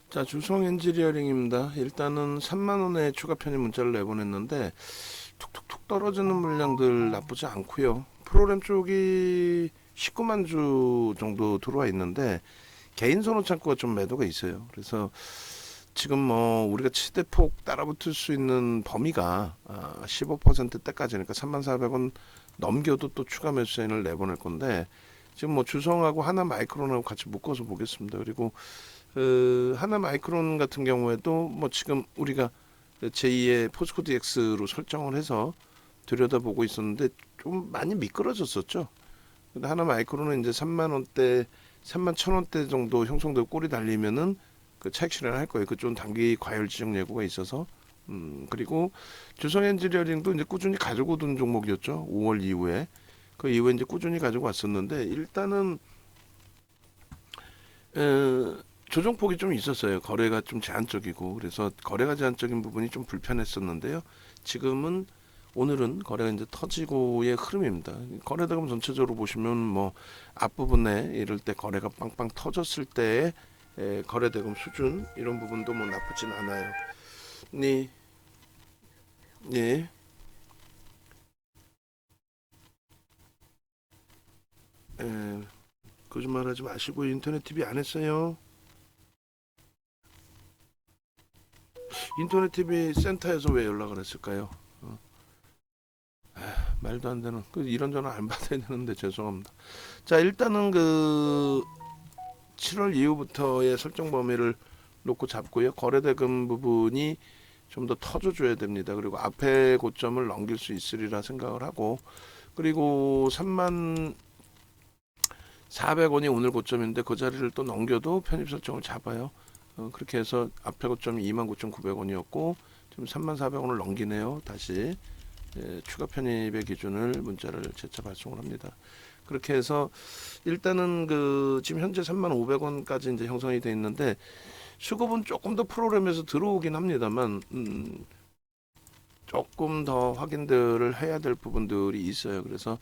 자, 주성 엔지니어링입니다. 일단은 3만 원의 추가 편입 문자를 내보냈는데 툭툭툭 떨어지는 물량들 나쁘지 않고요. 프로그램 쪽이 19만 주 정도 들어와 있는데 개인 선호 창구가 좀 매도가 있어요. 그래서 지금 뭐 우리가 치대폭 따라붙을 수 있는 범위가 15%대까지니까 34,400원 넘겨도 또 추가 매수 사인을 내보낼 건데 지금 뭐 주성하고 하나 마이크론하고 같이 묶어서 보겠습니다. 그리고 하나 마이크론 같은 경우에도 뭐 지금 우리가 제2의 포스코 DX로 설정을 해서 들여다보고 있었는데 좀 많이 미끄러졌었죠. 근데 하나 마이크론은 이제 3만 원대, 3만 1,000원대 정도 형성되고 꼬리 달리면은 그 차익 실현할 거예요. 그쪽은 단기 과열 지정 예고가 있어서. 그리고 주성 엔지니어링도 이제 꾸준히 가지고 둔 종목이었죠. 5월 이후에. 그 이후에 이제 꾸준히 가지고 왔었는데 일단은 조정폭이 좀 있었어요. 거래가 좀 제한적이고 그래서 거래가 제한적인 부분이 좀 불편했었는데요. 지금은 오늘은 거래가 이제 터지고의 흐름입니다. 거래대금 전체적으로 보시면 뭐 앞부분에 이럴 때 거래가 빵빵 터졌을 때의 거래대금 수준 이런 부분도 뭐 나쁘진 않아요. 네, 예, 에, 거짓말하지 마시고 인터넷 TV 안 했어요. 인터넷 TV 센터에서 왜 연락을 했을까요? 말도 안 되는 이런 전화 안 받아야 되는데 죄송합니다. 자 일단은 그 7월 이후부터의 설정 범위를 놓고 잡고요. 거래대금 부분이 좀 더 터져줘야 됩니다. 그리고 앞에 고점을 넘길 수 있으리라 생각을 하고 그리고 3만 400원이 오늘 고점인데 그 자리를 또 넘겨도 편입 설정을 잡아요. 그렇게 해서 앞에 고점이 29,900원이었고 지금 34,400원을 넘기네요. 다시 추가 편입의 기준을 문자를 재차 발송을 합니다. 그렇게 해서 일단은 그 지금 현재 35,500원까지 이제 형성이 돼 있는데 수급은 조금 더 프로그램에서 들어오긴 합니다만 조금 더 확인들을 해야 될 부분들이 있어요. 그래서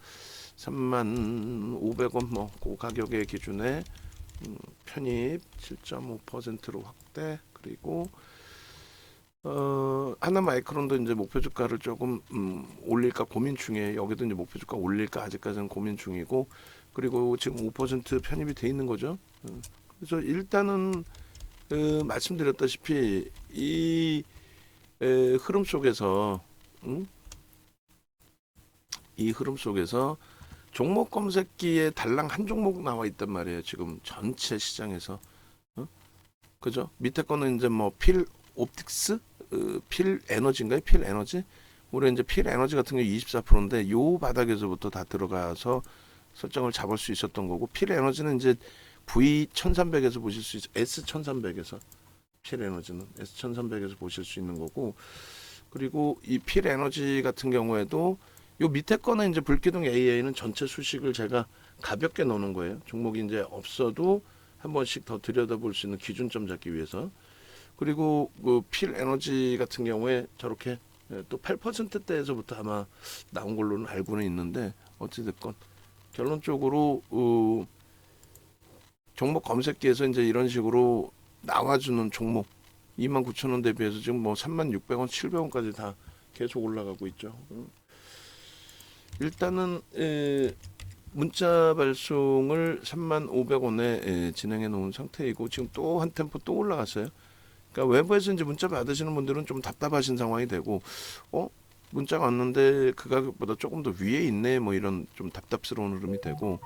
35,500원 뭐 그 가격의 기준에 편입 7.5%로 확대 그리고 하나 마이크론도 이제 목표 주가를 조금 올릴까 고민 중에 여기도 이제 목표 주가 올릴까 아직까지는 고민 중이고 그리고 지금 5% 편입이 돼 있는 거죠. 그래서 일단은 말씀드렸다시피 이 흐름 속에서 이 흐름 속에서 종목 검색기에 달랑 한 종목 나와 있단 말이에요. 지금 전체 시장에서 그죠? 밑에 거는 이제 뭐 필 옵틱스, 필 에너지인가요? 필 에너지? 올해 이제 필 에너지 같은 게 24%인데 요 바닥에서부터 다 들어가서 설정을 잡을 수 있었던 거고 필 에너지는 이제 V 1300에서 보실 수 있어 S 1300에서 필 에너지는 S 1300에서 보실 수 있는 거고 그리고 이 필 에너지 같은 경우에도 요 밑에 거는 이제 불기둥 AA는 전체 수식을 제가 가볍게 넣는 거예요. 종목이 이제 없어도 한 번씩 더 들여다볼 수 있는 기준점 잡기 위해서. 그리고 그 필 에너지 같은 경우에 저렇게 또 8%대에서부터 아마 나온 걸로는 알고는 있는데 어찌됐건 결론적으로 종목 검색기에서 이제 이런 식으로 나와주는 종목 29,000원 대비해서 지금 뭐 36,000원, 700원까지 다 계속 올라가고 있죠. 일단은 문자 발송을 35,500원에 진행해 놓은 상태이고 지금 또 한 템포 또 올라갔어요. 그러니까 외부에서 이제 문자 받으시는 분들은 좀 답답하신 상황이 되고 문자가 왔는데 그 가격보다 조금 더 위에 있네 뭐 이런 좀 답답스러운 흐름이 되고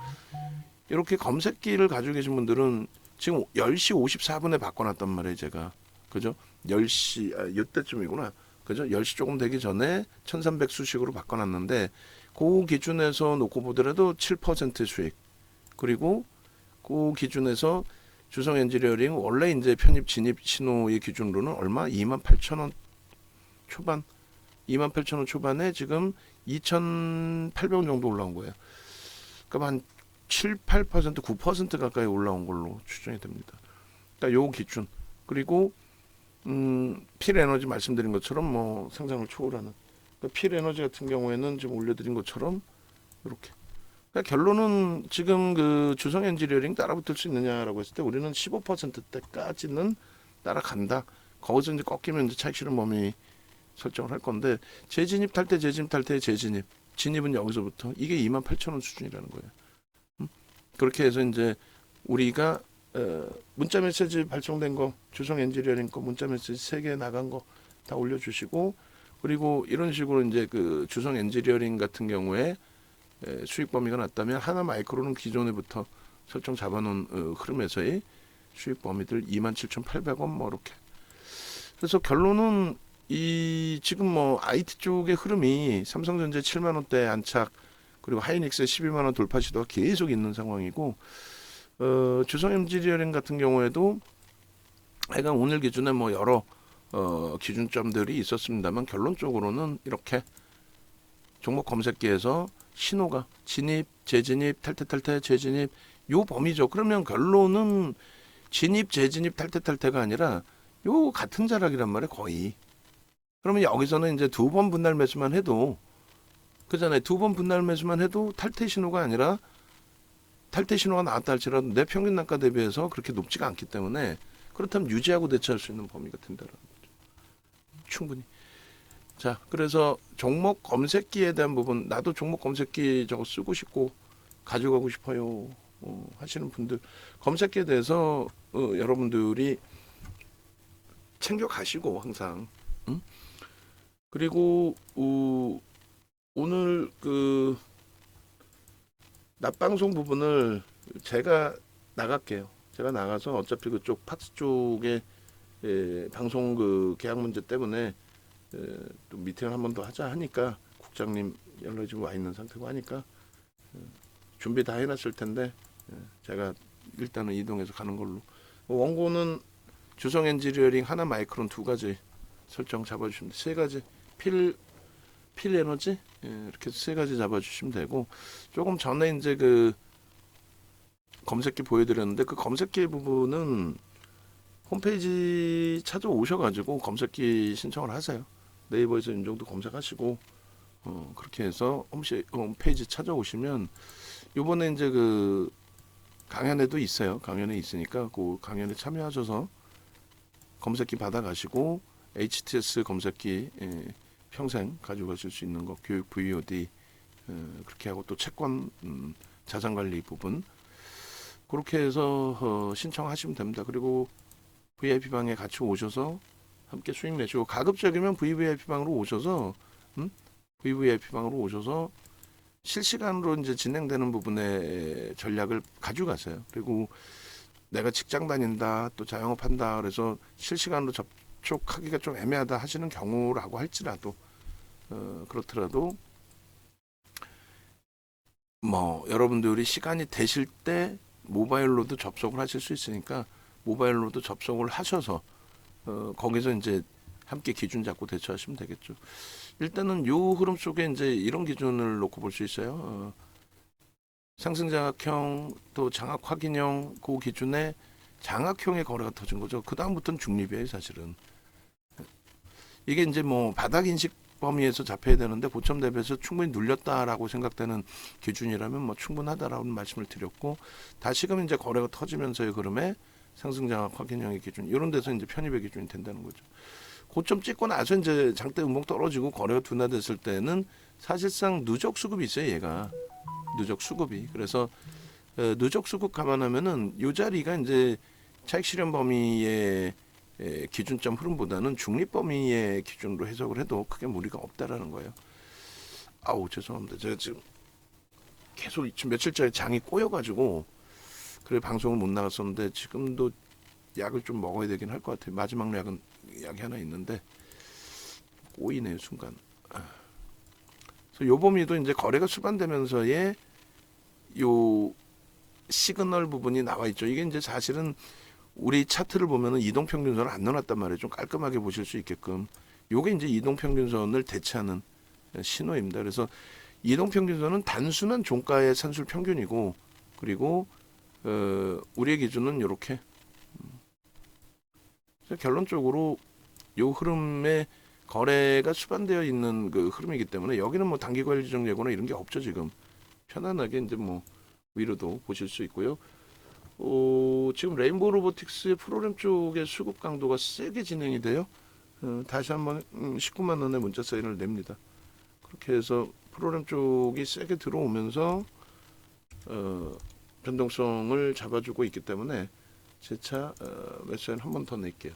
이렇게 검색기를 가지고 계신 분들은 지금 10시 54분에 바꿔놨단 말이에요 제가 그죠? 10시 이때쯤이구나 그죠? 10시 조금 되기 전에 1300 수식으로 바꿔놨는데 그 기준에서 놓고 보더라도 7% 수익 그리고 그 기준에서 주성 엔지니어링 원래 이제 편입 진입 신호의 기준으로는 얼마? 28,000원 초반 28,000원 초반에 지금 2,800원 정도 올라온 거예요. 그러니까 한 7, 8% 9% 가까이 올라온 걸로 추정이 됩니다. 그러니까 요 기준 그리고 필 에너지 말씀드린 것처럼 뭐 상상을 초월하는 그러니까 필 에너지 같은 경우에는 지금 올려드린 것처럼 이렇게 그러니까 결론은 지금 그 주성 엔지니어링 따라붙을 수 있느냐라고 했을 때 우리는 15%대까지는 따라간다. 거기서 이제 꺾이면 이제 차익 실현 범위 설정을 할 건데 재진입 탈퇴, 재진입 탈퇴, 재진입, 진입은 여기서부터 이게 28,000원 수준이라는 거예요. 그렇게 해서 이제 우리가 문자 메시지 발송된 거, 주성 엔지니어링 거 문자 메시지 3개 나간 거 다 올려주시고, 그리고 이런 식으로 이제 그 주성 엔지니어링 같은 경우에 수익 범위가 낮다면 하나 마이크로는 기존에부터 설정 잡아놓은 흐름에서의 수익 범위들 27,800원 뭐 이렇게. 그래서 결론은 이 지금 뭐 IT 쪽의 흐름이 삼성전자 7만 원대 안착, 그리고 하이닉스 12만 원 돌파 시도가 계속 있는 상황이고, 주성 엔지니어링 같은 경우에도 하여간 오늘 기준에 뭐 여러 기준점들이 있었습니다만 결론적으로는 이렇게 종목 검색기에서 신호가 진입, 재진입, 탈퇴, 재진입 요 범위죠. 그러면 결론은 진입, 재진입, 탈퇴가 아니라 요 같은 자락이란 말이에요, 거의. 그러면 여기서는 이제 2번 분할 매수만 해도 그잖아요. 2번 분할 매수만 해도 탈퇴 신호가 아니라 탈퇴 신호가 나왔다 할지라도 내 평균 단가 대비해서 그렇게 높지가 않기 때문에 그렇다면 유지하고 대처할 수 있는 범위가 된다는 거죠. 충분히. 자, 그래서 종목 검색기에 대한 부분, 나도 종목 검색기 저거 쓰고 싶고 가져가고 싶어요 하시는 분들, 검색기에 대해서 여러분들이 챙겨 가시고 항상. 그리고 오늘 그 낮방송 부분을 제가 나갈게요. 제가 나가서 어차피 그쪽 팍스 쪽에 방송 그 계약 문제 때문에 또 미팅을 한 번 더 하자 하니까 국장님 연락이 지금 와 있는 상태고 하니까 준비 다 해놨을 텐데 제가 일단은 이동해서 가는 걸로. 원고는 주성 엔지니어링 하나 마이크론 2가지 설정 잡아주시면 3가지 필 에너지 이렇게 3가지 잡아주시면 되고, 조금 전에 이제 그 검색기 보여드렸는데 그 검색기 부분은 홈페이지 찾아오셔가지고 검색기 신청을 하세요. 네이버에서 이 정도 검색하시고 그렇게 해서 홈페이지 찾아오시면 요번에 이제 그 강연에도 있어요. 강연에 있으니까 그 강연에 참여하셔서 검색기 받아가시고 HTS 검색기 평생 가지고 가실 수 있는 거, 교육 VOD 그렇게 하고 또 채권 자산관리 부분 그렇게 해서 신청하시면 됩니다. 그리고 VIP방에 같이 오셔서 함께 수익 내시고, 가급적이면 VVIP방으로 오셔서 VVIP방으로 오셔서 실시간으로 이제 진행되는 부분의 전략을 가져가세요. 그리고 내가 직장 다닌다, 또 자영업 한다, 그래서 실시간으로 접촉하기가 좀 애매하다 하시는 경우라고 할지라도 그렇더라도 뭐 여러분들이 시간이 되실 때 모바일로도 접속을 하실 수 있으니까 모바일로도 접속을 하셔서 거기서 이제 함께 기준 잡고 대처하시면 되겠죠. 일단은 요 흐름 속에 이제 이런 기준을 놓고 볼 수 있어요. 상승 장악형 또 장악 확인형 그 기준에 장악형의 거래가 터진 거죠. 그 다음부터는 중립이에요, 사실은. 이게 이제 뭐 바닥 인식 범위에서 잡혀야 되는데 고점 대비해서 충분히 눌렸다라고 생각되는 기준이라면 뭐 충분하다라는 말씀을 드렸고, 다시금 이제 거래가 터지면서의 흐름에 상승 장악 확인형의 기준, 이런 데서 이제 편입의 기준이 된다는 거죠. 고점 찍고 나서 이제 장대 음봉 떨어지고 거래가 둔화됐을 때는 사실상 누적 수급이 있어요, 얘가. 누적 수급이. 그래서 누적 수급 감안하면은 요 자리가 이제 차익 실현 범위의 기준점 흐름보다는 중립 범위의 기준으로 해석을 해도 크게 무리가 없다라는 거예요. 아우 죄송합니다. 제가 지금 계속 지금 며칠째 장이 꼬여가지고 그래 방송을 못 나갔었는데 지금도 약을 좀 먹어야 되긴 할 것 같아요. 마지막 약이 하나 있는데 꼬이네요 순간. 그래서 요 범위도 이제 거래가 수반되면서의 요 시그널 부분이 나와 있죠. 이게 이제 사실은 우리 차트를 보면은 이동평균선을 안 넣어놨단 말이에요. 좀 깔끔하게 보실 수 있게끔. 요게 이제 이동평균선을 대체하는 신호입니다. 그래서 이동평균선은 단순한 종가의 산술 평균이고, 그리고 우리의 기준은 이렇게. 결론적으로 요 흐름에 거래가 수반되어 있는 그 흐름이기 때문에 여기는 뭐 단기 관리 지정 예고나 이런 게 없죠. 지금 편안하게 이제 뭐 위로도 보실 수 있고요. 지금 레인보우 로보틱스의 프로그램 쪽의 수급 강도가 세게 진행이 돼요. 다시 한번 19만 원의 문자 사인을 냅니다. 그렇게 해서 프로그램 쪽이 세게 들어오면서 변동성을 잡아주고 있기 때문에 재차 매수사인 한 번 더 낼게요.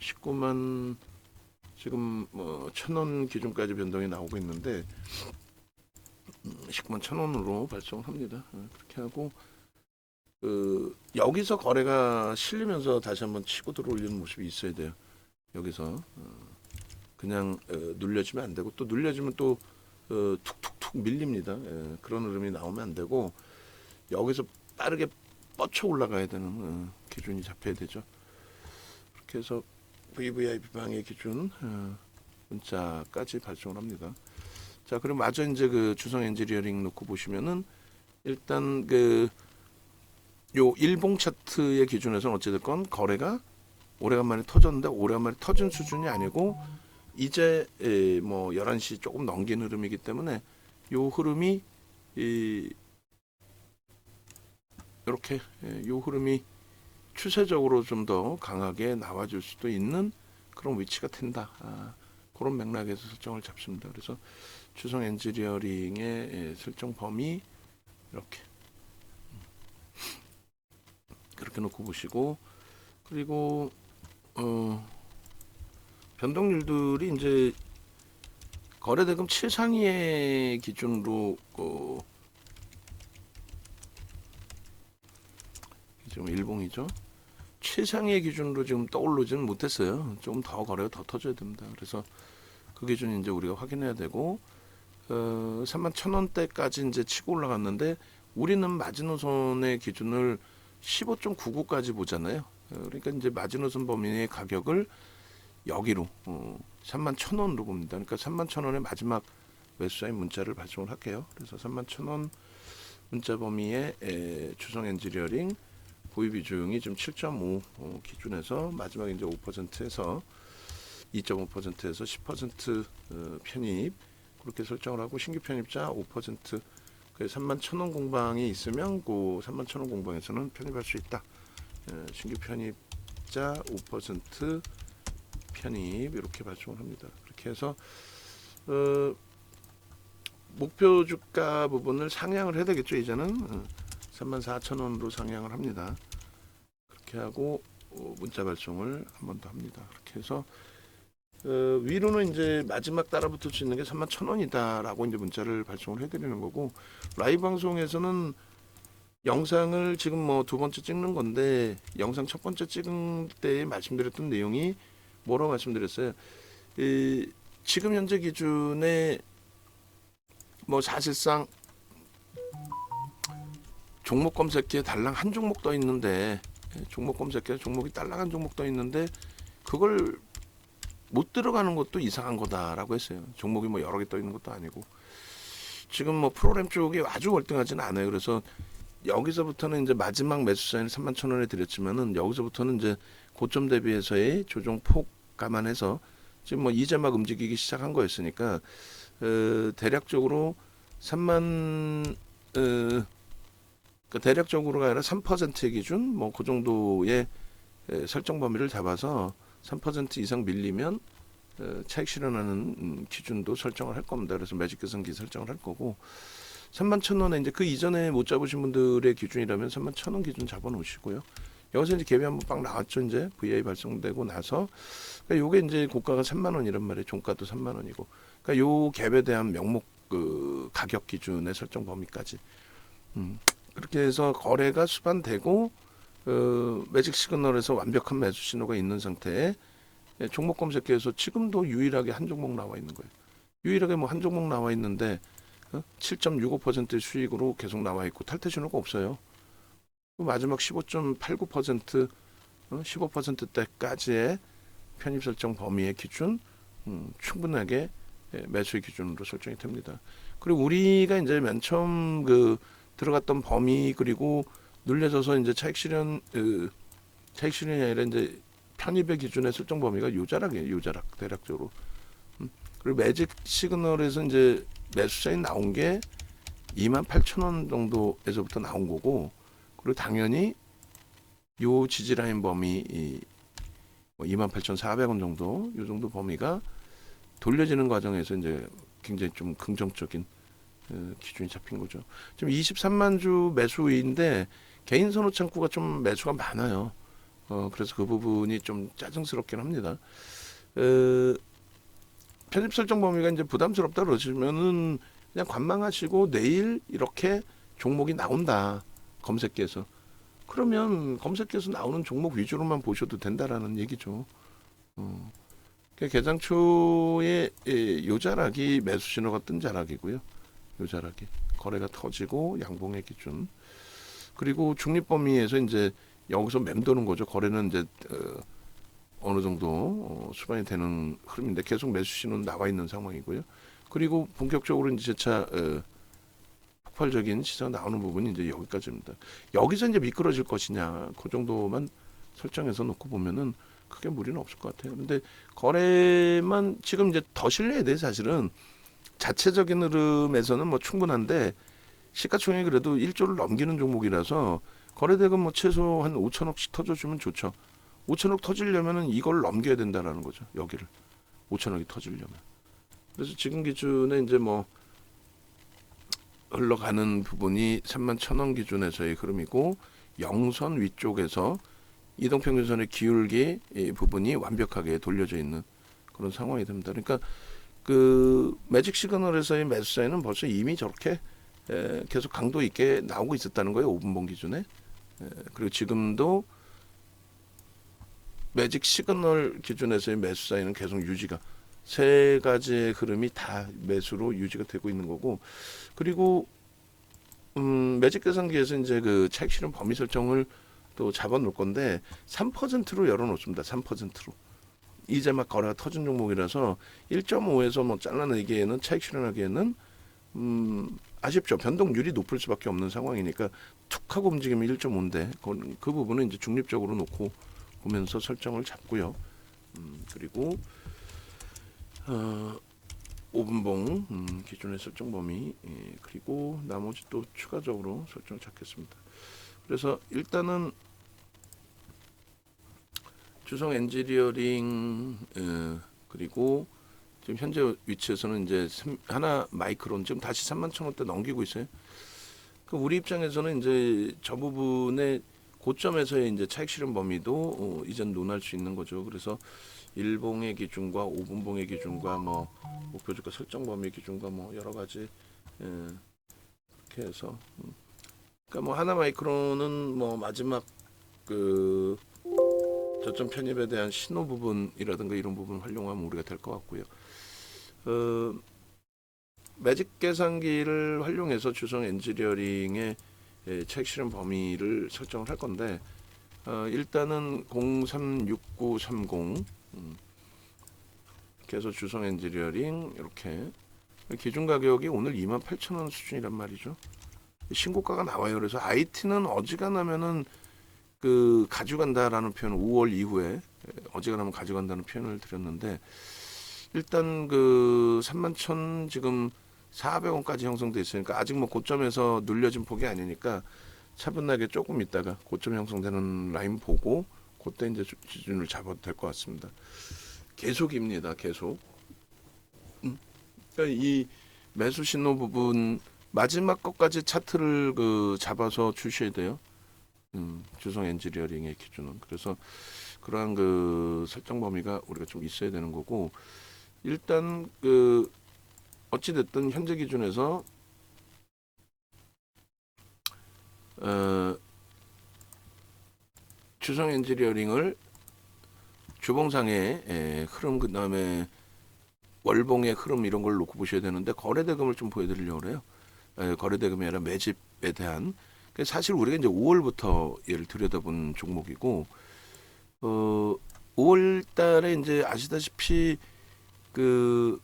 19만 지금 뭐 1,000원 기준까지 변동이 나오고 있는데 19만 1,000원으로 발송을 합니다. 그렇게 하고 여기서 거래가 실리면서 다시 한번 치고 들어올리는 모습이 있어야 돼요. 여기서 그냥 눌려주면 안 되고, 또 눌려주면 또 툭툭툭 밀립니다. 그런 흐름이 나오면 안 되고, 여기서 빠르게 뻗쳐 올라가야 되는 기준이 잡혀야 되죠. 그렇게 해서 VVIP 방의 기준 문자까지 발송을 합니다. 자, 그럼 마저 이제 그 주성 엔지니어링 놓고 보시면은 일단 요 일봉 차트의 기준에서는 어찌됐건 거래가 오래간만에 터졌는데, 오래간만에 터진 수준이 아니고 이제 뭐 11시 조금 넘긴 흐름이기 때문에 요 흐름이 이렇게 요 흐름이 추세적으로 좀 더 강하게 나와줄 수도 있는 그런 위치가 된다. 그런 맥락에서 설정을 잡습니다. 그래서 주성 엔지니어링의 설정 범위 이렇게 그렇게 놓고 보시고, 그리고 변동률들이 이제 거래대금 7상위의 기준으로 지금 일봉이죠. 최상의 기준으로 지금 떠오르지는 못했어요. 좀 더 거래가 더 터져야 됩니다. 그래서 그 기준 이제 우리가 확인해야 되고, 31,000원대까지 이제 치고 올라갔는데 우리는 마지노선의 기준을 15.99까지 보잖아요. 그러니까 이제 마지노선 범위의 가격을 여기로 31,000원으로 봅니다. 그러니까 31,000원의 마지막 매수사인 문자를 발송을 할게요. 그래서 31,000원 문자 범위의 주성 엔지니어링 보유 비중이 지금 7.5 기준에서 마지막 이제 5%에서 2.5%에서 10% 편입 그렇게 설정을 하고, 신규 편입자 5% 31,000원 공방이 있으면 그 31,000원 공방에서는 편입할 수 있다. 신규 편입자 5% 편입 이렇게 발송을 합니다. 그렇게 해서 목표 주가 부분을 상향을 해야 되겠죠. 이제는 34,000원으로 상향을 합니다. 그렇게 하고 문자 발송을 한 번 더 합니다. 그렇게 해서 위로는 이제 마지막 따라붙을 수 있는 게 31,000원이다라고 이제 문자를 발송을 해드리는 거고, 라이브 방송에서는 영상을 지금 뭐 두 번째 찍는 건데, 영상 첫 번째 찍은 때 말씀드렸던 내용이 뭐라고 말씀드렸어요? 지금 현재 기준에 뭐 사실상 종목 검색기에 달랑 한 종목 떠 있는데, 종목 검색기에 종목이 달랑 한 종목 떠 있는데 그걸 못 들어가는 것도 이상한 거다라고 했어요. 종목이 뭐 여러 개 떠 있는 것도 아니고, 지금 뭐 프로그램 쪽이 아주 월등하지는 않아요. 그래서 여기서부터는 이제 마지막 매수사인 31,000원에 드렸지만은, 여기서부터는 이제 고점 대비해서의 조정폭 감안해서 지금 뭐 이제 막 움직이기 시작한 거였으니까 대략적으로 3만 대략적으로가 아니라 3%의 기준 뭐 그 정도의 설정 범위를 잡아서 3% 이상 밀리면 차익 실현하는 기준도 설정을 할 겁니다. 그래서 매직 계산기 설정을 할 거고, 31,000원에 이제 그 이전에 못 잡으신 분들의 기준이라면 31,000원 기준 잡아 놓으시고요. 여기서 이제 갭이 한번 빵 나왔죠. 이제 VI 발송되고 나서, 그러니까 요게 이제 고가가 3만 원이란 말이에요. 종가도 3만 원이고, 그러니까 요 갭에 대한 명목 가격 기준의 설정 범위까지 그렇게 해서 거래가 수반되고 매직 시그널에서 완벽한 매수 신호가 있는 상태에 종목 검색기에서 지금도 유일하게 한 종목 나와 있는 거예요. 유일하게 뭐 한 종목 나와 있는데 7.65%의 수익으로 계속 나와 있고 탈퇴 신호가 없어요. 마지막 15.89% 15%대까지의 편입 설정 범위의 기준 충분하게 매수의 기준으로 설정이 됩니다. 그리고 우리가 이제 맨 처음 들어갔던 범위, 그리고 눌려져서 이제 차익 실현이 아니라 이제 편입의 기준의 설정 범위가 요자락이에요. 요자락 대략적으로. 그리고 매직 시그널에서 이제 매수사인 나온 게 28,000원 정도에서부터 나온 거고, 그리고 당연히 요 지지라인 범위 28,400원 정도 요 정도 범위가 돌려지는 과정에서 이제 굉장히 좀 긍정적인 기준이 잡힌 거죠. 지금 23만 주 매수인데 개인 선호 창구가 좀 매수가 많아요. 그래서 그 부분이 좀 짜증스럽긴 합니다. 편입 설정 범위가 이제 부담스럽다 그러시면은 그냥 관망하시고 내일 이렇게 종목이 나온다 검색기에서 그러면 검색기에서 나오는 종목 위주로만 보셔도 된다라는 얘기죠. 그러니까 개장 초에 요자락이 매수 신호가 뜬 자락이고요. 요자락이 거래가 터지고 양봉의 기준 그리고 중립 범위에서 이제 여기서 맴도는 거죠. 거래는 이제 어느 정도 수반이 되는 흐름인데 계속 매수 신호는 나와 있는 상황이고요. 그리고 본격적으로 이제 재차 폭발적인 시장 나오는 부분이 이제 여기까지입니다. 여기서 이제 미끄러질 것이냐 그 정도만 설정해서 놓고 보면은 크게 무리는 없을 것 같아요. 근데 거래만 지금 이제 더 실려야 돼 사실은 자체적인 흐름에서는 뭐 충분한데 시가총액이 그래도 1조를 넘기는 종목이라서 거래대금 뭐 최소 한 5천억씩 터져주면 좋죠. 5천억 터지려면은 이걸 넘겨야 된다라는 거죠. 여기를 5천억이 터지려면. 그래서 지금 기준에 이제 뭐 흘러가는 부분이 3만 1,000원 기준에서의 흐름이고 영선 위쪽에서 이동평균선의 기울기 부분이 완벽하게 돌려져 있는 그런 상황이 됩니다. 그러니까 그 매직 시그널에서의 매수 사인은 벌써 이미 저렇게 계속 강도 있게 나오고 있었다는 거예요. 5분봉 기준에. 그리고 지금도 매직 시그널 기준에서의 매수 사인은 계속 유지가 세 가지의 흐름이 다 매수로 유지가 되고 있는 거고 그리고 매직 계산기에서 이제 그 차익 실현 범위 설정을 또 잡아 놓을 건데 3%로 열어 놓습니다. 3%로. 이제 막 거래가 터진 종목이라서 1.5에서 뭐 잘라내기에는 차익 실현하기에는 아쉽죠. 변동률이 높을 수밖에 없는 상황이니까 툭 하고 움직이면 1.5인데 그 부분은 이제 중립적으로 놓고 보면서 설정을 잡고요. 그리고 5분봉 기준의 설정 범위 그리고 나머지 또 추가적으로 설정을 잡겠습니다. 그래서 일단은 주성 엔지니어링 그리고 지금 현재 위치에서는 이제 하나 마이크론 지금 다시 31,000원대 넘기고 있어요. 그 우리 입장에서는 이제 저 부분의 고점에서의 이제 차익 실현 범위도 이젠 논할 수 있는 거죠. 그래서 1봉의 기준과 5분봉의 기준과 뭐 목표 주가 설정 범위 기준과 뭐 여러 가지 이렇게 해서 그러니까 뭐 하나 마이크론은 뭐 마지막 그 저점 편입에 대한 신호 부분이라든가 이런 부분 활용하면 우리가 될 것 같고요. 매직 계산기를 활용해서 주성 엔지니어링의 차익 실현 범위를 설정을 할 건데 일단은 036930 그래서 주성 엔지니어링 이렇게 기준 가격이 오늘 28,000원 수준이란 말이죠. 신고가가 나와요. 그래서 IT는 어지간하면은 그 가져간다라는 표현 5월 이후에 어지간하면 가져간다는 표현을 드렸는데 일단 그 31,000 지금 400원까지 형성돼 있으니까 아직 뭐 고점에서 눌려진 폭이 아니니까 차분하게 조금 있다가 고점 형성되는 라인 보고 그때 이제 기준을 잡아도 될 것 같습니다. 계속입니다. 계속. 그러니까 이 매수 신호 부분 마지막 것까지 차트를 그 잡아서 주셔야 돼요. 주성 엔지니어링의 기준은. 그래서 그러한 그 설정 범위가 우리가 좀 있어야 되는 거고 일단 그 어찌 됐든 현재 기준에서 주성 엔지니어링을 주봉상의 흐름 그다음에 월봉의 흐름 이런 걸 놓고 보셔야 되는데 거래대금을 좀 보여드리려고 그래요. 거래대금이 아니라 매집에 대한 사실 우리가 이제 5월부터 얘를 들여다본 종목이고 5월달에 이제 아시다시피 그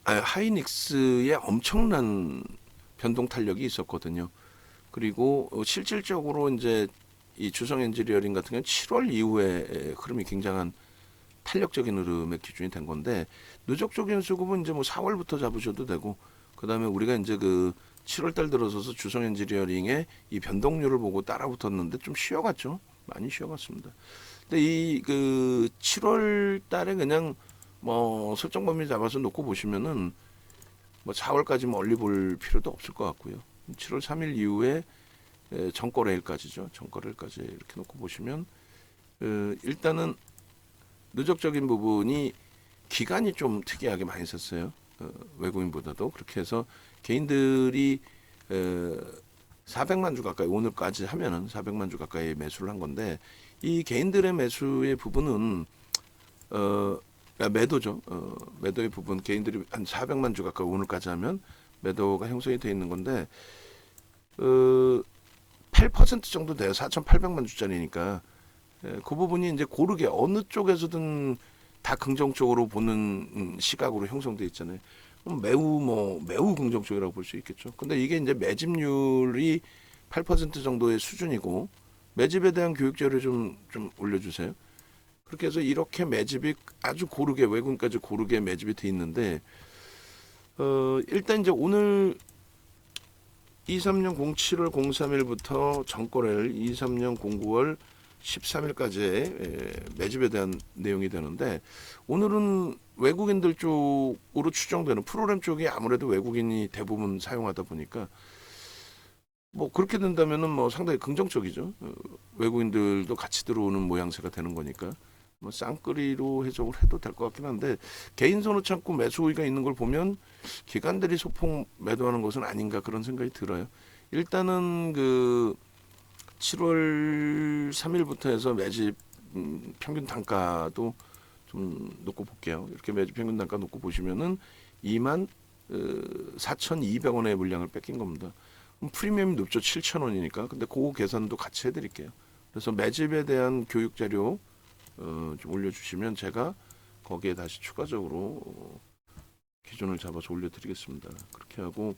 하이닉스의 엄청난 변동 탄력이 있었거든요. 그리고 실질적으로 이제 이 주성 엔지니어링 같은 경우는 7월 이후에 흐름이 굉장한 탄력적인 흐름의 기준이 된 건데 누적적인 수급은 이제 뭐 4월부터 잡으셔도 되고 그다음에 우리가 이제 그 7월달 들어서서 주성 엔지니어링의 이 변동률을 보고 따라붙었는데 좀 쉬어갔죠. 많이 쉬어갔습니다. 근데 이 그 7월달에 그냥 뭐 설정 범위 잡아서 놓고 보시면은 뭐 4월까지 멀리 볼 필요도 없을 것 같고요. 7월 3일 이후에 정거래일까지죠. 정거래일까지 이렇게 놓고 보시면 일단은 누적적인 부분이 기간이 좀 특이하게 많이 썼어요. 외국인보다도. 그렇게 해서 개인들이 400만 주 가까이 오늘까지 하면은 400만 주 가까이 매수를 한 건데 이 개인들의 매수의 부분은 매도죠. 매도의 부분 개인들이 한 400만 주 가까이 오늘까지 하면 매도가 형성이 되어 있는 건데 8% 정도 돼요. 4,800만 주짜리니까 그 부분이 이제 고르게 어느 쪽에서든 다 긍정적으로 보는 시각으로 형성돼 있잖아요. 그럼 매우 긍정적이라고 볼 수 있겠죠. 근데 이게 이제 매집률이 8% 정도의 수준이고 매집에 대한 교육제를 좀 올려주세요. 그렇게 해서 이렇게 매집이 아주 고르게 외국인까지 고르게 매집이 돼 있는데 일단 이제 오늘 23년 07월 03일부터 정거래일 23년 09월 13일까지의 매집에 대한 내용이 되는데 오늘은 외국인들 쪽으로 추정되는 프로그램 쪽이 아무래도 외국인이 대부분 사용하다 보니까 뭐 그렇게 된다면은 뭐 상당히 긍정적이죠. 외국인들도 같이 들어오는 모양새가 되는 거니까 뭐 쌍끌이로 해석을 해도 될 것 같긴 한데 개인 선호 창구 매수 우위가 있는 걸 보면 기관들이 소폭 매도하는 것은 아닌가 그런 생각이 들어요. 일단은 그 7월 3일부터 해서 매집 평균 단가도 좀 놓고 볼게요. 이렇게 매집 평균 단가 놓고 보시면은 2만 4,200원의 물량을 뺏긴 겁니다. 그럼 프리미엄이 높죠. 7,000원이니까. 근데 그 계산도 같이 해드릴게요. 그래서 매집에 대한 교육 자료 좀 올려주시면 제가 거기에 다시 추가적으로 기준을 잡아서 올려드리겠습니다. 그렇게 하고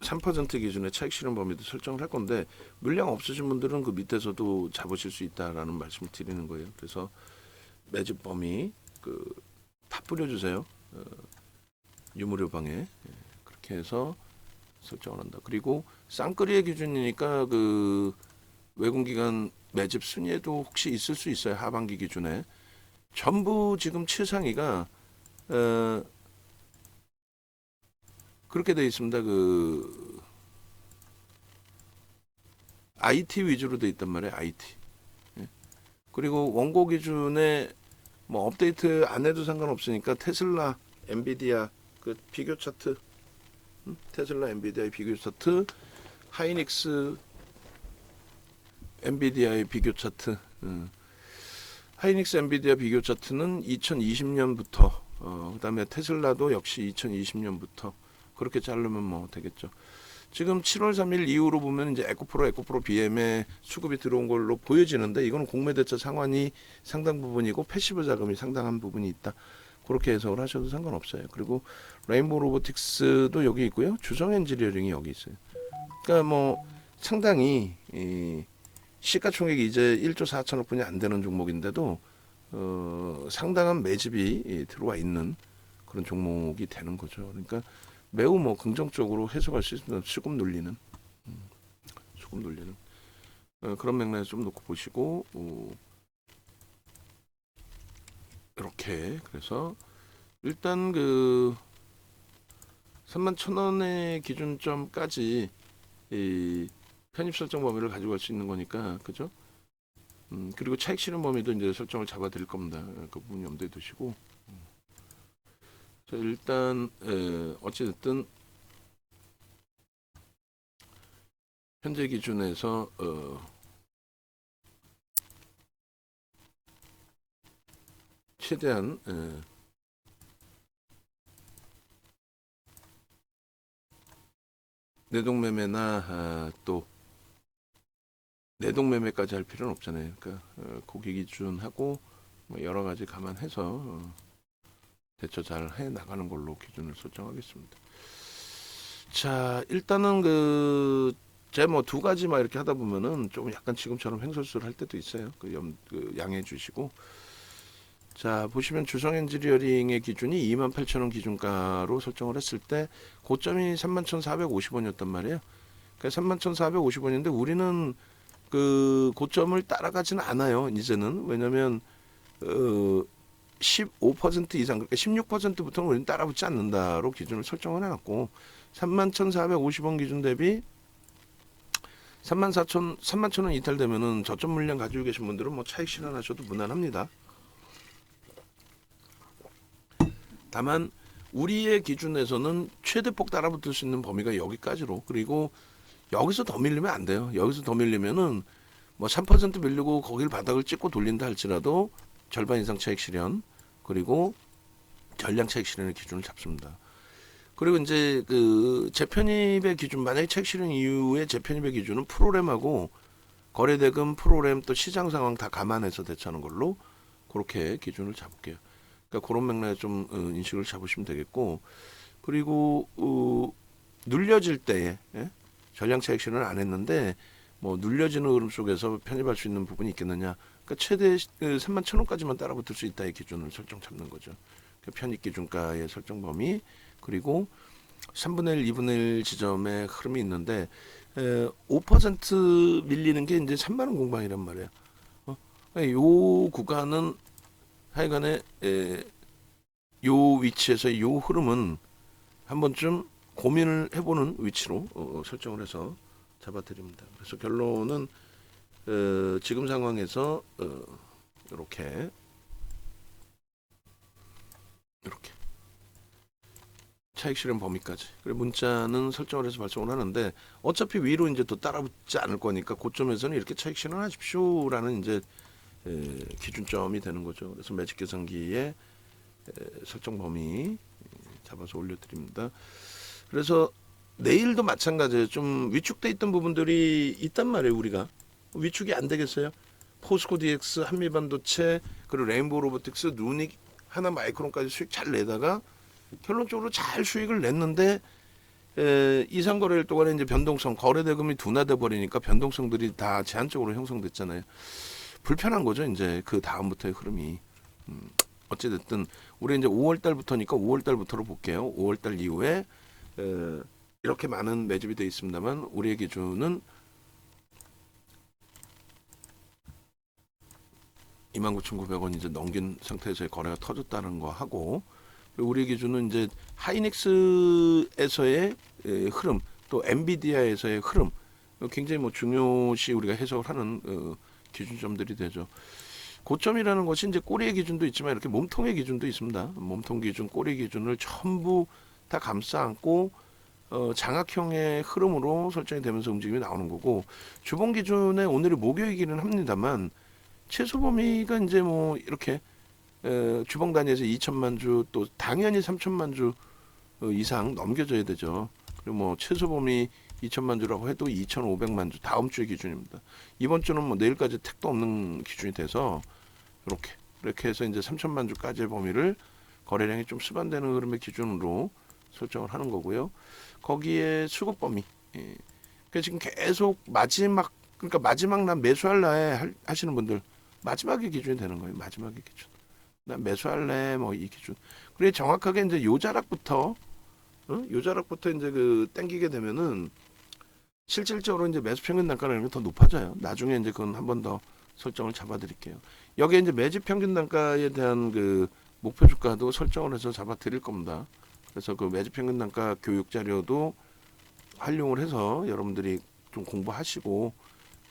3% 기준의 차익 실현 범위도 설정을 할 건데 물량 없으신 분들은 그 밑에서도 잡으실 수 있다라는 말씀을 드리는 거예요. 그래서 매집 범위 다 뿌려주세요. 유무료 방에 그렇게 해서 설정을 한다. 그리고 쌍끌이의 기준이니까 그 외국기관 매집 순위에도 혹시 있을 수 있어요. 하반기 기준에 전부 지금 최상위가 그렇게 되어 있습니다. 그 IT 위주로 되어 있단 말이에요. IT. 그리고 원고 기준에 뭐 업데이트 안 해도 상관없으니까 테슬라, 엔비디아 그 비교 차트, 테슬라, 엔비디아의 비교 차트, 하이닉스, 엔비디아의 비교 차트. 하이닉스, 엔비디아 비교 차트는 2020년부터 그다음에 테슬라도 역시 2020년부터 그렇게 자르면 뭐 되겠죠. 지금 7월 3일 이후로 보면 이제 에코프로 BM에 수급이 들어온 걸로 보여지는데 이거는 공매대차 상환이 상당 부분이고 패시브 자금이 상당한 부분이 있다. 그렇게 해석을 하셔도 상관없어요. 그리고 레인보우 로보틱스도 여기 있고요. 주성 엔지니어링이 여기 있어요. 그러니까 뭐 상당히 시가총액이 이제 1조 4천억 분이 안 되는 종목인데도 상당한 매집이 들어와 있는 그런 종목이 되는 거죠. 그러니까 매우 뭐 긍정적으로 해석할 수 있는 수급 눌리는 그런 맥락에서 좀 놓고 보시고 이렇게 그래서 일단 그 31,000원의 기준점까지 이 편입 설정 범위를 가지고 갈 수 있는 거니까 그죠? 그리고 차익 실현 범위도 이제 설정을 잡아 드릴 겁니다. 그 부분 염두에 두시고 자, 일단 어찌됐든 현재 기준에서 최대한 내동매매나 또 내동매매까지 할 필요는 없잖아요. 그러니까 고기 기준하고 뭐 여러 가지 감안해서 대처 잘 해 나가는 걸로 기준을 설정하겠습니다. 자, 일단은 제 뭐 두 가지 막 이렇게 하다 보면은 좀 약간 지금처럼 횡설수설 할 때도 있어요. 그 양해해 주시고 자, 보시면 주성 엔지니어링의 기준이 28,000원 기준가로 설정을 했을 때 고점이 31,450원이었단 말이에요. 그러니까 31,450원인데 우리는 그 고점을 따라가지는 않아요. 이제는 왜냐면 15% 이상, 그러니까 16%부터는 우리는 따라붙지 않는다로 기준을 설정을 해놨고 31,450원 기준 대비 31,000원 이탈되면은 저점 물량 가지고 계신 분들은 뭐 차익 실현하셔도 무난합니다. 다만 우리의 기준에서는 최대폭 따라붙을 수 있는 범위가 여기까지로, 그리고 여기서 더 밀리면 안 돼요. 여기서 더 밀리면은 뭐 3% 밀리고 거길 바닥을 찍고 돌린다 할지라도 절반 이상 차익 실현, 그리고 전량 차익 실현의 기준을 잡습니다. 그리고 이제 그 재편입의 기준, 만약에 차익 실현 이후에 재편입의 기준은 프로램하고 거래대금, 프로램, 또 시장 상황 다 감안해서 대처하는 걸로 그렇게 기준을 잡을게요. 그러니까 그런 맥락에 좀 인식을 잡으시면 되겠고, 그리고 눌려질 때에, 예? 전량 차익 실현을 안 했는데 뭐 눌려지는 흐름 속에서 편입할 수 있는 부분이 있겠느냐. 그러니까 최대 31,000원까지만 따라붙을 수 있다의 기준을 설정 잡는 거죠. 그러니까 편입 기준가의 설정 범위, 그리고 3분의 1, 2분의 1 지점의 흐름이 있는데 5% 밀리는 게 이제 3만 원 공방이란 말이에요. 그러니까 요 구간은 하여간에 요 위치에서 요 흐름은 한 번쯤 고민을 해보는 위치로 설정을 해서 잡아드립니다. 그래서 결론은 지금 상황에서 이렇게 차익 실현 범위까지, 그리고 문자는 설정을 해서 발송을 하는데 어차피 위로 이제 또 따라붙지 않을 거니까 고점에서는 이렇게 차익 실현하십시오라는 이제 기준점이 되는 거죠. 그래서 매직 계산기에 설정 범위 잡아서 올려드립니다. 그래서 내일도 마찬가지예요. 좀 위축돼 있던 부분들이 있단 말이에요. 우리가 위축이 안 되겠어요? 포스코 DX, 한미반도체, 그리고 레인보우 로보틱스, 누닉, 하나 마이크론까지 수익 잘 내다가 결론적으로 잘 수익을 냈는데 이상 거래일 동안에 이제 변동성, 거래 대금이 둔화돼 버리니까 변동성들이 다 제한적으로 형성됐잖아요. 불편한 거죠. 이제 그 다음부터의 흐름이. 어찌됐든 우리 이제 5월 달부터니까 5월 달부터로 볼게요. 5월 달 이후에 이렇게 많은 매집이 되어 있습니다만 우리의 기준은 29,900원 이제 넘긴 상태에서의 거래가 터졌다는 거 하고, 우리 기준은 이제 하이닉스에서의 흐름, 또 엔비디아에서의 흐름, 굉장히 뭐 중요시 우리가 해석을 하는 기준점들이 되죠. 고점이라는 것이 이제 꼬리의 기준도 있지만 이렇게 몸통의 기준도 있습니다. 몸통 기준, 꼬리 기준을 전부 다 감싸 안고 장악형의 흐름으로 설정이 되면서 움직임이 나오는 거고, 주봉 기준에 오늘이 목요일이기는 합니다만 최소 범위가 이제 뭐 이렇게 주봉 단위에서 2천만 주, 또 당연히 3천만 주 이상 넘겨줘야 되죠. 그리고 뭐 최소 범위 2천만 주라고 해도 2,500만 주 다음 주의 기준입니다. 이번 주는 뭐 내일까지 택도 없는 기준이 돼서 이렇게 해서 이제 3천만 주까지의 범위를 거래량이 좀 수반되는 흐름의 기준으로 설정을 하는 거고요. 거기에 수급 범위. 그러니까 지금 계속 그러니까 마지막 날 매수할래 하시는 분들 마지막의 기준이 되는 거예요. 마지막의 기준. 난 매수할래 뭐 이 기준. 그래 정확하게 이제 요자락부터 이제 그 땡기게 되면은 실질적으로 이제 매수 평균 단가라는 게 더 높아져요. 나중에 이제 그건 한 번 더 설정을 잡아드릴게요. 여기에 이제 매집 평균 단가에 대한 그 목표 주가도 설정을 해서 잡아드릴 겁니다. 그래서 그 매집 평균 단가 교육 자료도 활용을 해서 여러분들이 좀 공부하시고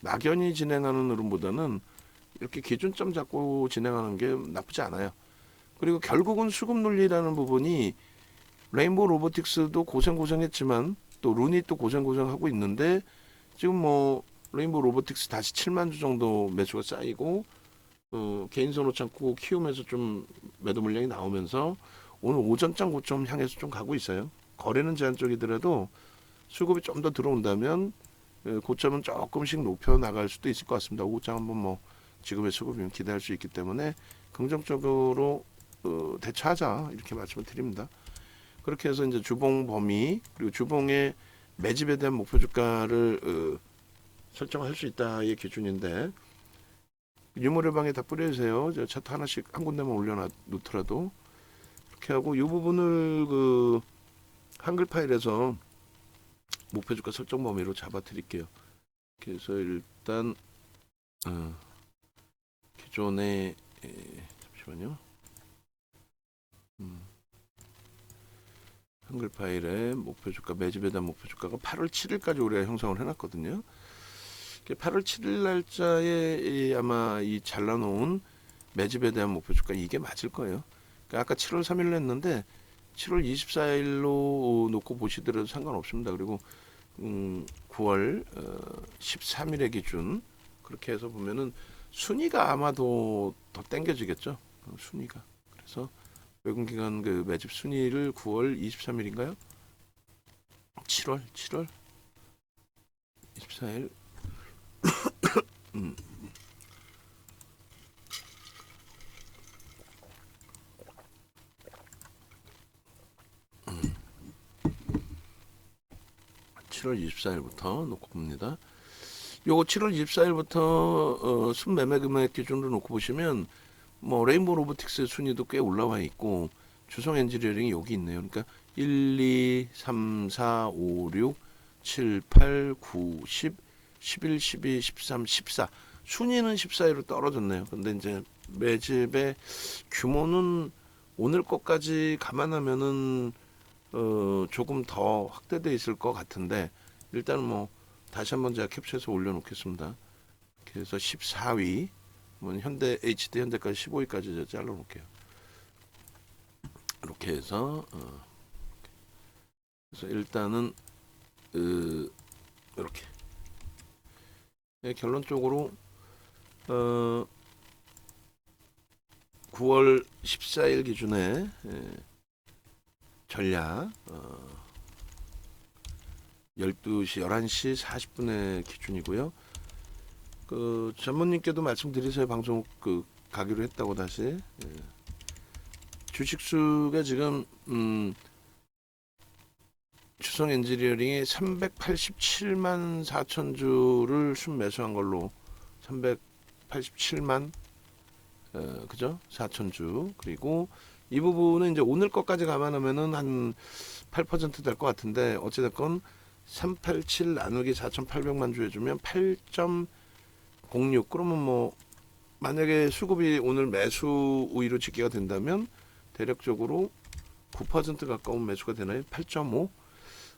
막연히 진행하는 흐름보다는 이렇게 기준점 잡고 진행하는 게 나쁘지 않아요. 그리고 결국은 수급 논리라는 부분이 레인보우 로보틱스도 고생했지만 또 루닛도 고생하고 있는데 지금 뭐 레인보우 로보틱스 다시 7만 주 정도 매수가 쌓이고 개인선 오창고 키우면서 좀 매도 물량이 나오면서 오늘 오전장 고점 향해서 좀 가고 있어요. 거래는 제한적이더라도 수급이 좀 더 들어온다면 고점은 조금씩 높여 나갈 수도 있을 것 같습니다. 오후장 한번 뭐 지금의 수급이면 기대할 수 있기 때문에 긍정적으로 대처하자 이렇게 말씀을 드립니다. 그렇게 해서 이제 주봉 범위, 그리고 주봉의 매집에 대한 목표 주가를 설정할 수 있다의 기준인데 유무료방에 다 뿌려주세요. 저 차트 하나씩 한 군데만 올려놓더라도 이렇게 하고 이 부분을 그 한글 파일에서 목표주가 설정 범위로 잡아드릴게요. 그래서 일단 기존에 잠시만요. 한글 파일에 목표주가 매집에 대한 목표주가가 8월 7일까지 우리가 형성을 해놨거든요. 8월 7일 날짜에 아마 이 잘라놓은 매집에 대한 목표주가 이게 맞을 거예요. 그러니까 아까 7월 3일로 했는데 7월 24일로 놓고 보시더라도 상관없습니다. 그리고 9월 13일의 기준 그렇게 해서 보면은 순위가 아마도 더 땡겨지겠죠. 순위가. 그래서 외국기관 그 매집 순위를 9월 23일인가요? 7월 24일 7월 24일부터 놓고 봅니다. 요거 7월 24일부터 순매매 금액 기준으로 놓고 보시면 뭐 레인보우 로보틱스 순위도 꽤 올라와 있고 주성 엔지니어링이 여기 있네요. 그러니까 1, 2, 3, 4, 5, 6, 7, 8, 9, 10, 11, 12, 13, 14 순위는 14위로 떨어졌네요. 근데 이제 매집의 규모는 오늘 것까지 감안하면은 조금 더 확대돼 있을 것 같은데 일단은 뭐 다시 한번 제가 캡처해서 올려놓겠습니다. 그래서 14위 현대 HD 현대까지 15위까지 잘라놓을게요. 이렇게 해서 그래서 일단은 이렇게 결론적으로 9월 14일 기준에 전략 11시 40분의 기준이고요. 그 전무님께도 말씀드리세요. 방송 그 가기로 했다고 다시 주식수가 지금 주성 엔지니어링이 387만 4천 주를 순매수한 걸로 387만 그죠? 4천 주 그리고 이 부분은 이제 오늘 것까지 감안하면은 한 8% 될 것 같은데 어찌됐건 387 나누기 4,800만 주 해주면 8.06 그러면 뭐 만약에 수급이 오늘 매수 우위로 집계가 된다면 대략적으로 9% 가까운 매수가 되나요? 8.5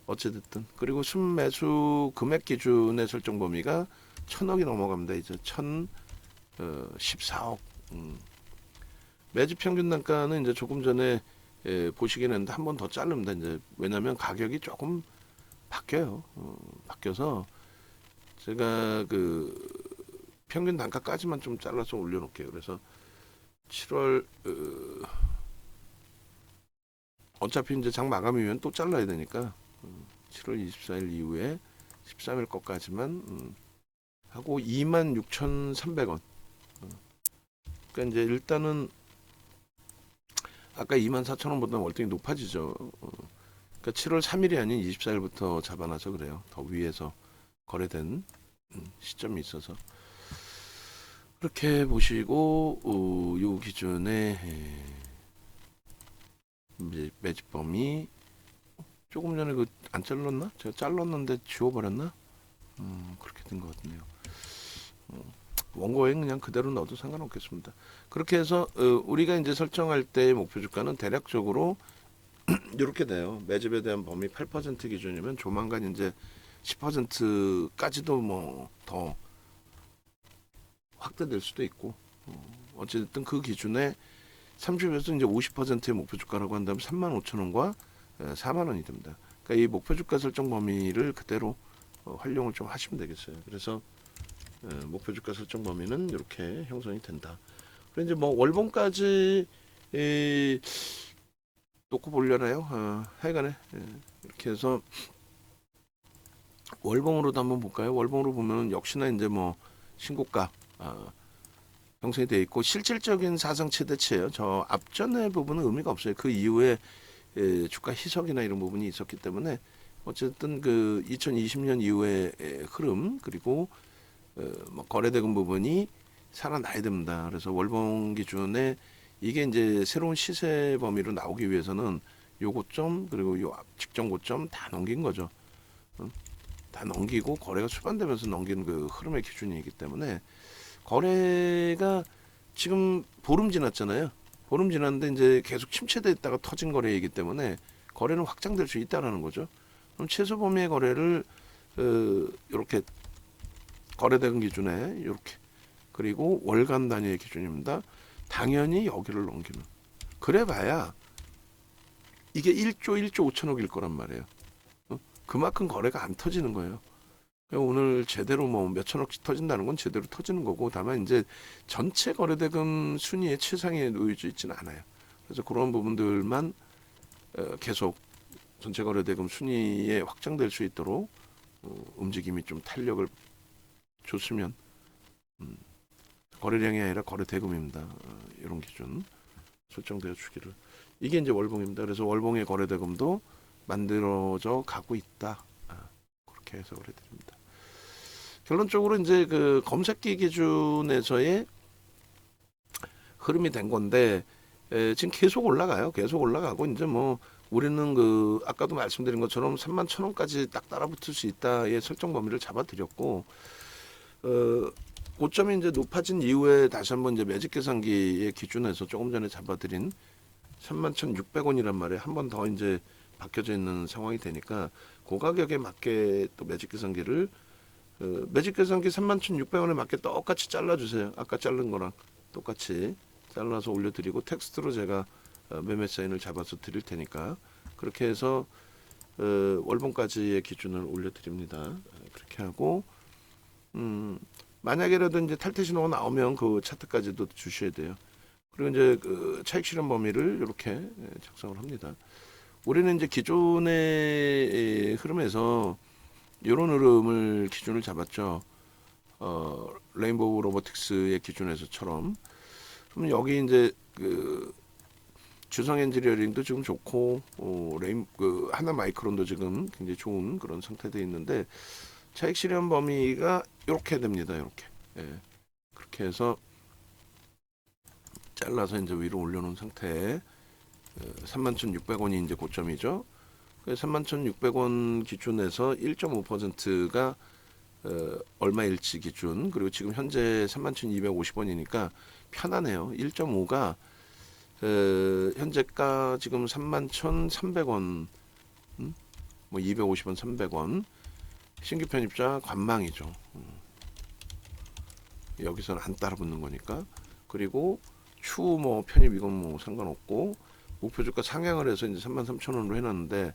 어찌됐든 그리고 순매수 금액 기준의 설정 범위가 1,000억이 넘어갑니다. 이제 1,014억 매집 평균 단가는 이제 조금 전에 보시긴 했는데 한 번 더 자릅니다. 이제 왜냐하면 가격이 조금 바뀌어요. 바뀌어서 제가 그 평균 단가까지만 좀 잘라서 올려놓을게요. 그래서 7월 어차피 이제 장 마감이면 또 잘라야 되니까 7월 24일 이후에 13일 것까지만 하고 26,300원. 그러니까 이제 일단은 아까 24,000원보다 월등히 높아지죠. 그러니까 7월 3일이 아닌 24일부터 잡아놔서 그래요. 더 위에서 거래된 시점이 있어서 그렇게 보시고 요 기준에 매집 범위 조금 전에 그 안 잘랐나? 제가 잘랐는데 지워버렸나? 그렇게 된 것 같네요. 원고에 그냥 그대로 넣어도 상관없겠습니다. 그렇게 해서 우리가 이제 설정할 때의 목표 주가는 대략적으로 이렇게 돼요. 매집에 대한 범위 8% 기준이면 조만간 이제 10%까지도 뭐 더 확대될 수도 있고 어쨌든 그 기준에 30에서 이제 50%의 목표 주가라고 한다면 35,000원과 4만 원이 됩니다. 그러니까 이 목표 주가 설정 범위를 그대로 활용을 좀 하시면 되겠어요. 그래서 목표 주가 설정 범위는 이렇게 형성이 된다. 그리고 이제 뭐 월봉까지 놓고 보려나요? 하여간에 이렇게 해서 월봉으로도 한번 볼까요? 월봉으로 보면 역시나 이제 뭐 신고가 형성이 되어 있고 실질적인 사상 최대치예요. 저 앞전의 부분은 의미가 없어요. 그 이후에 주가 희석이나 이런 부분이 있었기 때문에 어쨌든 그 2020년 이후의 흐름 그리고 뭐 거래대금 부분이 살아나야 됩니다. 그래서 월봉 기준에 이게 이제 새로운 시세 범위로 나오기 위해서는 요 고점 그리고 요 직전 고점 다 넘긴 거죠. 다 넘기고 거래가 수반되면서 넘기는 그 흐름의 기준이기 때문에 거래가 지금 보름 지났잖아요. 보름 지났는데 이제 계속 침체돼 있다가 터진 거래이기 때문에 거래는 확장될 수 있다라는 거죠. 그럼 최소 범위의 거래를 이렇게 거래대금 기준에 이렇게 그리고 월간 단위의 기준입니다. 당연히 여기를 넘기는. 그래봐야 이게 1조 5천억일 거란 말이에요. 그만큼 거래가 안 터지는 거예요. 오늘 제대로 뭐 몇천억씩 터진다는 건 제대로 터지는 거고 다만 이제 전체 거래대금 순위의 최상위에 놓여져 있지는 않아요. 그래서 그런 부분들만 계속 전체 거래대금 순위에 확장될 수 있도록 움직임이 좀 탄력을 줬으면 거래량이 아니라 거래대금입니다. 이런 기준 설정되어 주기를. 이게 이제 월봉입니다. 그래서 월봉의 거래대금도 만들어져 가고 있다. 그렇게 해석을 해드립니다. 결론적으로 이제 그 검색기 기준에서의 흐름이 된 건데 지금 계속 올라가요. 계속 올라가고 이제 뭐 우리는 그 아까도 말씀드린 것처럼 31,000원까지 딱 따라붙을 수 있다의 설정 범위를 잡아드렸고 고점이 이제 높아진 이후에 다시 한번 이제 매직 계산기의 기준에서 조금 전에 잡아드린 31,600원이란 말에 한 번 더 이제 바뀌어져 있는 상황이 되니까 그 가격에 맞게 또 매직 계산기를 매직 계산기 31,600원에 맞게 똑같이 잘라주세요. 아까 자른 거랑 똑같이 잘라서 올려드리고 텍스트로 제가 매매 사인을 잡아서 드릴 테니까 그렇게 해서 월봉까지의 기준을 올려드립니다. 그렇게 하고 만약에라도 이제 탈퇴 신호가 나오면 그 차트까지도 주셔야 돼요. 그리고 이제 그 차익 실현 범위를 이렇게 작성을 합니다. 우리는 이제 기존의 흐름에서 이런 흐름을 기준을 잡았죠. 레인보우 로보틱스의 기준에서처럼. 그럼 여기 이제 그 주성 엔지니어링도 지금 좋고 그 하나 마이크론도 지금 굉장히 좋은 그런 상태돼 있는데 차익 실현 범위가 이렇게 됩니다. 이렇게. 예. 그렇게 해서 잘라서 이제 위로 올려놓은 상태에 31,600원이 이제 고점이죠. 31,600원 기준에서 1.5%가 얼마일지 기준 그리고 지금 현재 31,250원이니까 편하네요. 1.5가 현재가 지금 31,300원 뭐 250원 300원 신규 편입자 관망이죠. 여기서는 안 따라붙는 거니까. 그리고 추후 뭐 편입 이건 뭐 상관없고 목표 주가 상향을 해서 이제 33,000원으로 해놨는데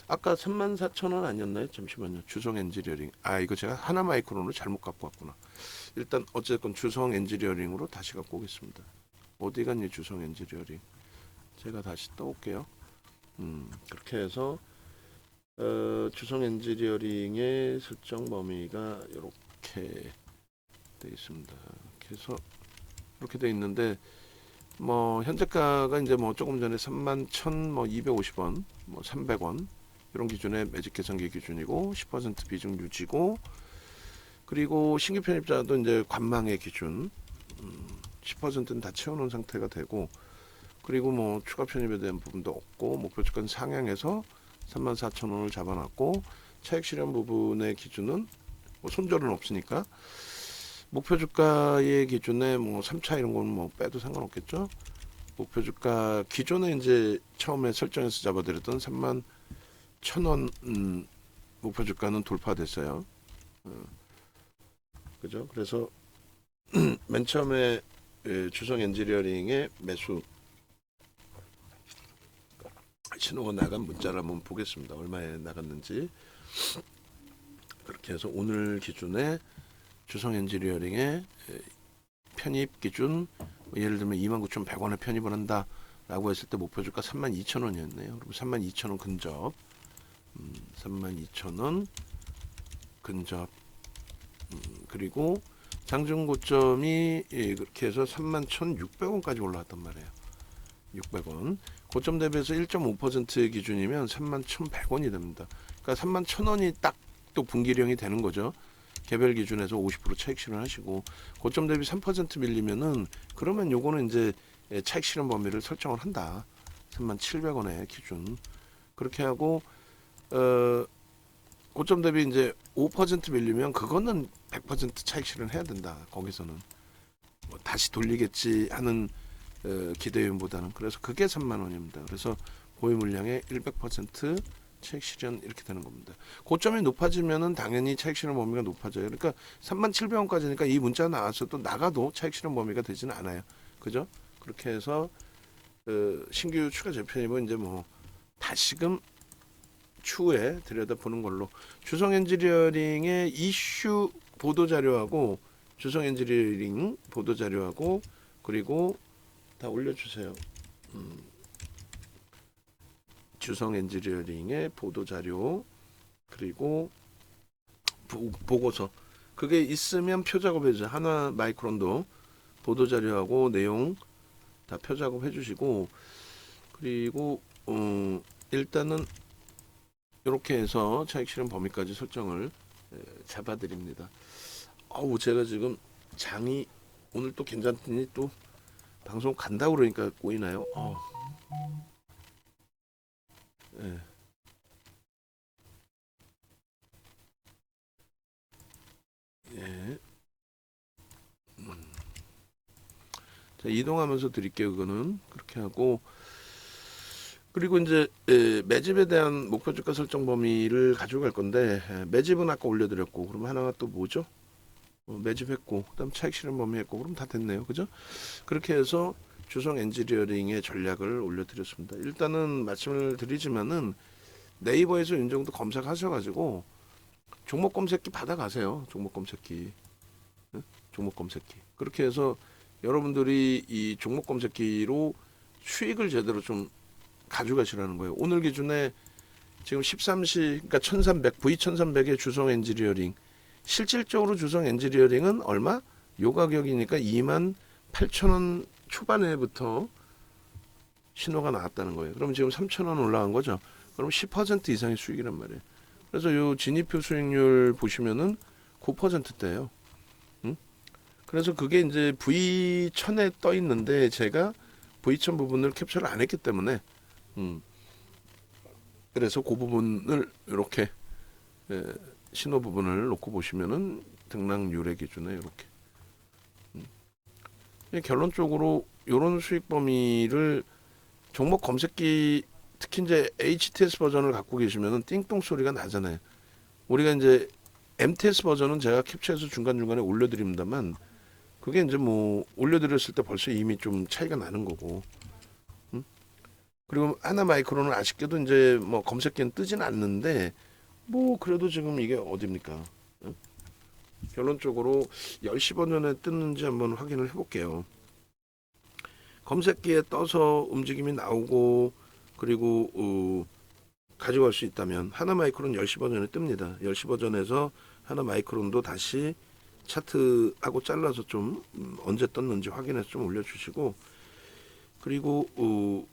아까 34,000원 아니었나요? 잠시만요. 주성 엔지니어링. 이거 제가 하나 마이크론으로 잘못 갖고 왔구나. 일단 어쨌건 주성 엔지니어링으로 다시 갖고 오겠습니다. 어디 갔니 주성 엔지니어링? 제가 다시 떠올게요. 그렇게 해서 주성 엔지니어링의 설정 범위가 이렇게 돼 있습니다. 그래서 이렇게 돼 있는데 뭐 현재가가 이제 뭐 조금 전에 31,250원, 뭐 300원 이런 기준의 매직 계산기 기준이고 10% 비중 유지고 그리고 신규 편입자도 이제 관망의 기준 10%는 다 채워놓은 상태가 되고 그리고 뭐 추가 편입에 대한 부분도 없고 목표 주가는 상향해서 34,000원을 잡아놨고 차익 실현 부분의 기준은 뭐 손절은 없으니까 목표 주가의 기준에 뭐 3차 이런 건 뭐 빼도 상관없겠죠. 목표 주가 기존에 이제 처음에 설정해서 잡아드렸던 31,000원 목표 주가는 돌파됐어요. 그죠? 그래서 맨 처음에 주성 엔지니어링의 매수 신호가 나간 문자를 한번 보겠습니다. 얼마에 나갔는지. 그렇게 해서 오늘 기준에 주성 엔지니어링의 편입 기준 예를 들면 29,100원에 편입을 한다 라고 했을 때 목표 주가 32,000원이었네요. 그리고 32,000원 근접 32,000원 근접 그리고 장중 고점이 그렇게 해서 31,600원까지 올라왔단 말이에요. 600원 고점 대비해서 1.5% 기준이면 31,100원이 됩니다. 그러니까 31,000원이 딱 또 분기령이 되는 거죠. 개별 기준에서 50% 차익 실현하시고 고점 대비 3% 밀리면은 그러면 요거는 이제 차익 실현 범위를 설정을 한다. 37,000원의 기준 그렇게 하고 고점 대비 이제 5% 밀리면 그거는 100% 차익 실현해야 된다. 거기서는 뭐 다시 돌리겠지 하는 기대율보다는 그래서 그게 3만 원입니다. 그래서 고유 물량의 100% 차익 실현 이렇게 되는 겁니다. 고점이 높아지면은 당연히 차익 실현 범위가 높아져요. 그러니까 37,000원까지니까 이 문자가 나와서도 나가도 차익 실현 범위가 되지는 않아요. 그죠? 그렇게 해서 신규 추가 재편이면 이제 뭐 다시금 추후에 들여다보는 걸로 주성 엔지니어링의 이슈 보도 자료하고 주성 엔지니어링 보도 자료하고 그리고 다 올려주세요. 주성 엔지니어링의 보도 자료 그리고 보고서 그게 있으면 표 작업해주세요. 하나 마이크론도 보도 자료하고 내용 다 표 작업해 주시고 그리고 일단은 이렇게 해서 차익 실현 범위까지 설정을 잡아 드립니다. 제가 지금 장이 오늘 또 괜찮더니 또 방송 간다고 그러니까 꼬이나요? 예. 예. 자, 이동하면서 드릴게요. 그거는 그렇게 하고 그리고 이제 매집에 대한 목표 주가 설정 범위를 가져갈 건데 매집은 아까 올려드렸고 그럼 하나가 또 뭐죠? 매집했고 그다음 차익 실현 범위했고 그럼 다 됐네요. 그죠? 그렇게 해서 주성 엔지니어링의 전략을 올려드렸습니다. 일단은 말씀을 드리지만은 네이버에서 이 정도 검색하셔가지고 종목 검색기 받아가세요. 종목 검색기. 종목 검색기. 그렇게 해서 여러분들이 이 종목 검색기로 수익을 제대로 좀 가져가시라는 거예요. 오늘 기준에 지금 13시, 그러니까 1300, V1300의 주성 엔지니어링. 실질적으로 주성 엔지니어링은 얼마? 요 가격이니까 28,000원 초반에부터 신호가 나왔다는 거예요. 그럼 지금 3,000원 올라간 거죠. 그럼 10% 이상의 수익이란 말이에요. 그래서 요 진입표 수익률 보시면은 9%대예요. 그래서 그게 이제 V1000에 떠 있는데 제가 V1000 부분을 캡처를 안 했기 때문에 그래서 그 부분을 이렇게 신호 부분을 놓고 보시면은 등락률의 기준에 이렇게 결론적으로 이런 수익 범위를 종목 검색기 특히 이제 HTS 버전을 갖고 계시면은 띵동 소리가 나잖아요. 우리가 이제 MTS 버전은 제가 캡처해서 중간중간에 올려드립니다만 그게 이제 뭐 올려드렸을 때 벌써 이미 좀 차이가 나는 거고 그리고 하나 마이크로는 아쉽게도 이제 뭐 검색기는 뜨진 않는데 뭐 그래도 지금 이게 어딥니까? 결론적으로 10시 버전에 떴는지 한번 확인을 해볼게요. 검색기에 떠서 움직임이 나오고 그리고 가져갈 수 있다면 하나 마이크론 10시 버전에 뜹니다. 10시 버전에서 하나 마이크론도 다시 차트하고 잘라서 좀 언제 떴는지 확인해서 좀 올려주시고 그리고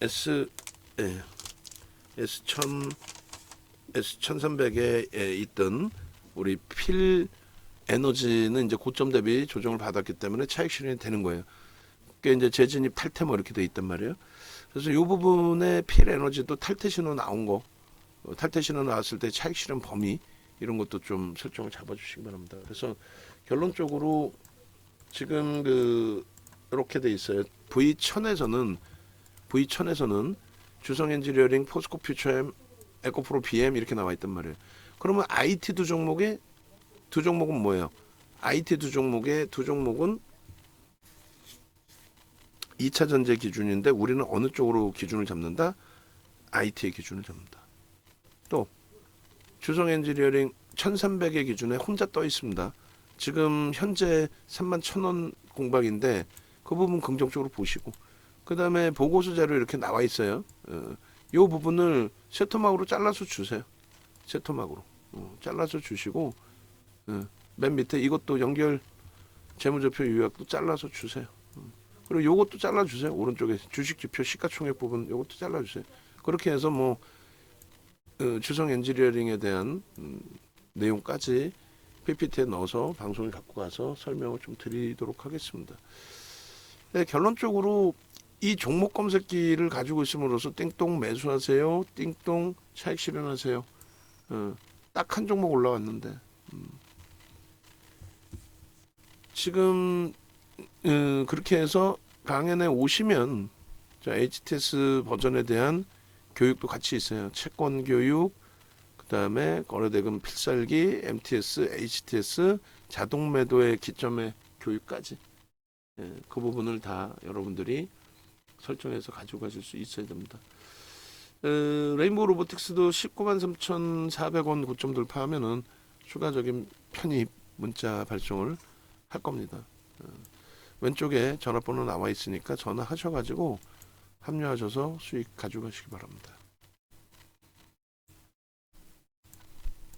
S1300에 있던 우리 필 에너지는 이제 고점 대비 조정을 받았기 때문에 차익 실현이 되는 거예요. 그게 이제 재진입 탈퇴 뭐 이렇게 돼 있단 말이에요. 그래서 이 부분에 필 에너지도 탈퇴 신호 나온 거, 탈퇴 신호 나왔을 때 차익 실현 범위 이런 것도 좀 설정을 잡아주시기 바랍니다. 그래서 결론적으로 지금 이렇게 돼 있어요. V1000에서는 주성 엔지니어링, 포스코 퓨처엠, 에코프로 BM 이렇게 나와 있단 말이에요. 그러면 IT 두 종목은 뭐예요? IT 두 종목은 2차 전제 기준인데 우리는 어느 쪽으로 기준을 잡는다? IT의 기준을 잡는다. 또 주성 엔지니어링 1300의 기준에 혼자 떠 있습니다. 지금 현재 31,000원 공박인데 그 부분 긍정적으로 보시고 그 다음에 보고서 자료 이렇게 나와 있어요. 이 부분을 세토막으로 잘라서 주세요. 세토막으로 잘라서 주시고 맨 밑에 이것도 연결 재무제표 요약도 잘라서 주세요. 그리고 요것도 잘라주세요. 오른쪽에 주식지표 시가총액 부분 요것도 잘라주세요. 그렇게 해서 뭐 주성 엔지니어링에 대한 내용까지 PPT에 넣어서 방송에 갖고 가서 설명을 좀 드리도록 하겠습니다. 네, 결론적으로 이 종목 검색기를 가지고 있음으로써 띵동 매수하세요, 띵동 차익 실현하세요. 딱 한 종목 올라왔는데 지금 그렇게 해서 강연에 오시면 자, HTS 버전에 대한 교육도 같이 있어요. 채권 교육, 그 다음에 거래대금 필살기, MTS, HTS, 자동 매도의 기점의 교육까지. 그 부분을 다 여러분들이 설정해서 가지고 가실 수 있어야 됩니다. 레인보우 로보틱스도 193,400원 고점 돌파하면은 추가적인 편입 문자 발송을 할 겁니다. 왼쪽에 전화번호 나와 있으니까 전화하셔가지고 합류하셔서 수익 가져가시기 바랍니다.